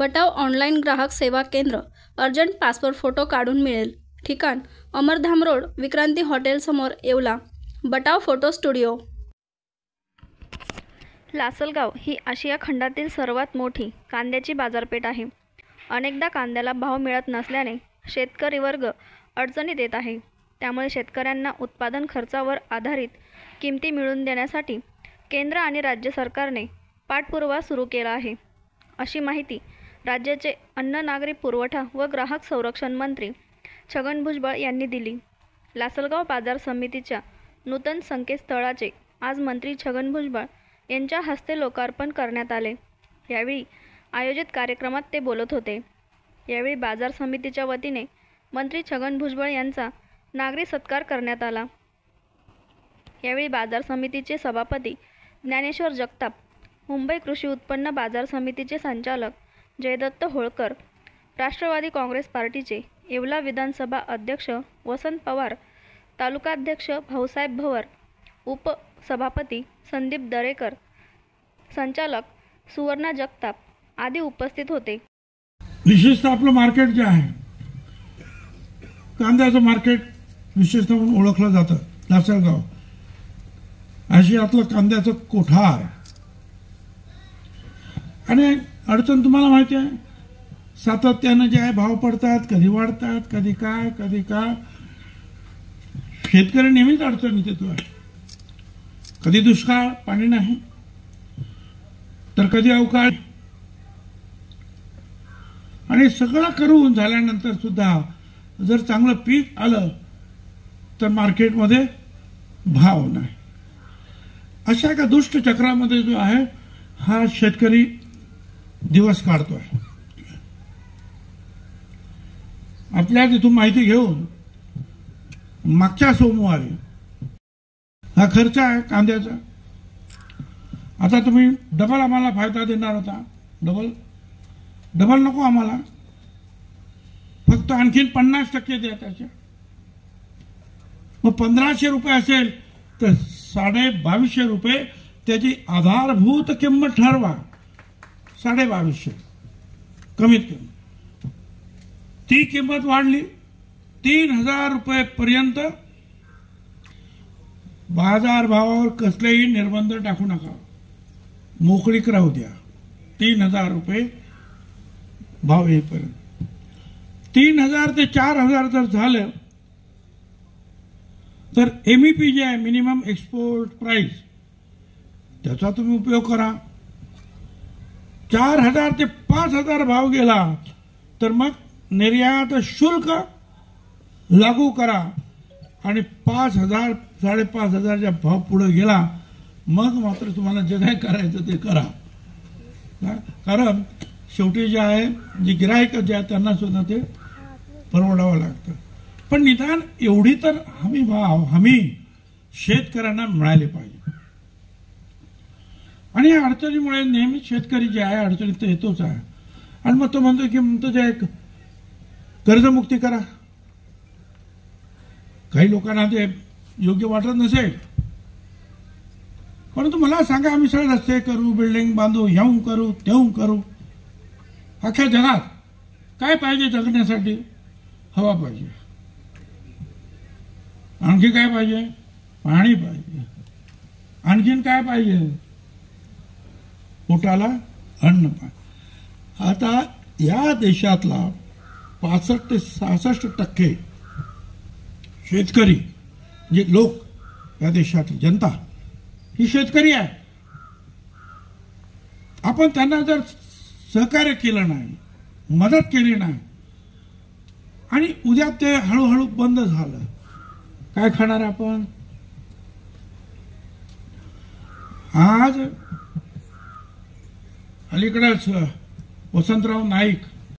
बटाव online ग्राहक सेवा केंद्र। अर्जंट पासपोर्ट फोटो काढून मिळेल। ठिकाण अमरधाम रोड, विक्रांती हॉटेल समोर, येवला। Batav photo studio. लासलगाव ही आशिया खंडातील सर्वात मोठी कांद्याची बाजारपेठ आहे। अनेकदा कांद्याला भाव मिळत नसल्याने शेतकरी वर्ग अडचणीत येत आहे। त्यामुळे शेतकऱ्यांना उत्पादन खर्चावर आधारित किमती मिळवून देण्यासाठी केंद्र आणि राज्य सरकारने पाठपुरावा सुरू केला आहे, अशी माहिती राज्याचे अन्न, नागरी पुरवठा व ग्राहक संरक्षण मंत्री छगन भुजबळ यांनी दिली। लासलगाव बाजार समितीच्या नूतन संकेतस्थळाचे आज मंत्री छगन भुजबळ यांच्या हस्ते लोकार्पण करण्यात आले। यावेळी आयोजित कार्यक्रमात ते बोलत होते। यावेळी बाजार समितीच्या वतीने मंत्री छगन भुजबळ यांचा नागरी सत्कार करण्यात आला। यावेळी बाजार समितीचे सभापती ज्ञानेश्वर जगताप, मुंबई कृषी उत्पन्न बाजार समितीचे संचालक जयदत्त होळकर, राष्ट्रवादी काँग्रेस पार्टीचे येवला विधानसभा अध्यक्ष वसंत पवार, तालुकाध्यक्ष भाऊसाहेब भवर, उपसभापती संदीप दरेकर, संचालक सुवर्णा जगताप आदी उपस्थित होते। विशेषतः आपलं मार्केट जे आहे, कांद्याचं मार्केट विशेषतः म्हणून ओळखलं जातं लासलगाव, आशियातलं कांद्याचं कोठार। आणि अडचण तुम्हाला माहिती आहे, सातत्यानं जे आहे भाव पडतात, कधी वाढतात, कधी काय। शेतकरी नेहमीच अडचणीत येतो। कधी दुष्काळ, पाणी नाही, तर कधी अवकाळ। आणि सगळं करून झाल्यानंतर सुद्धा जर चांगलं पीक आलं तर मार्केटमध्ये भाव नाही। अशा एका दुष्ट चक्रामध्ये जो आहे हा शेतकरी दिवस काढतोय। आपल्या तिथून माहिती घेऊन मागच्या सोमवारी हा खर्च आहे कांद्याचा। आता तुम्ही डबल आम्हाला फायदा देणार होता, डबल नको आम्हाला, फक्त आणखीन 50% द्या त्याच्या। मग 1500 रुपये असेल तर 2250 रुपये त्याची आधारभूत किंमत ठरवा। 2250 कमीत कमी। ती किंमत वाढली 3000 रुपये पर्यंत। बाजार भावावर कसलेही निर्बंध टाकू नका, मोकळीक राहू द्या। 3000 रुपये भाव येईपर्यंत। 3000 ते 4000 जर झालं तर एमईपी जे आहे, मिनिमम एक्सपोर्ट प्राइस, त्याचा तुम्ही उपयोग करा। 4000 ते 5000 भाव गेला तर मग निर्यात शुल्क लागू करा आणि 5000 5500च्या भाव पुढे गेला मग मात्र तुम्हाला जे काय करायचं ते करा। कारण शेवटी जे आहे, जे गिराईक जे आहे त्यांना सुद्धा ते परवडावं लागतं। पण निदान एवढी तर हमी शेतकऱ्यांना मिळाली पाहिजे। आणि या अडचणीमुळे नेहमी शेतकरी जे आहे अडचणीत तर येतोच आहे। आणि मग तो म्हणतो की जे कर्जमुक्ती करा। काही लोकांना ते योग्य वाटत नसेल, परंतु मला सांगा, आम्ही सगळे रस्ते करू, बिल्डिंग बांधू, ह्याहून करू, तेहून करू। अख्ख्या जगात काय पाहिजे जगण्यासाठी? हवा पाहिजे। आणखी काय पाहिजे? पाणी पाहिजे। आणखीन काय पाहिजे? पोटाला अन्न पाहिजे। आता या देशातला 65 ते 66% शेतकरी, जे लोक, या देशातली जनता ही शेतकरी आहे। आपण त्यांना जर सहकार्य केलं नाही, मदत केली नाही आणि उद्या ते हळूहळू बंद झालं, काय खाणार आपण? आज अलीकडेच वसंतराव नाईक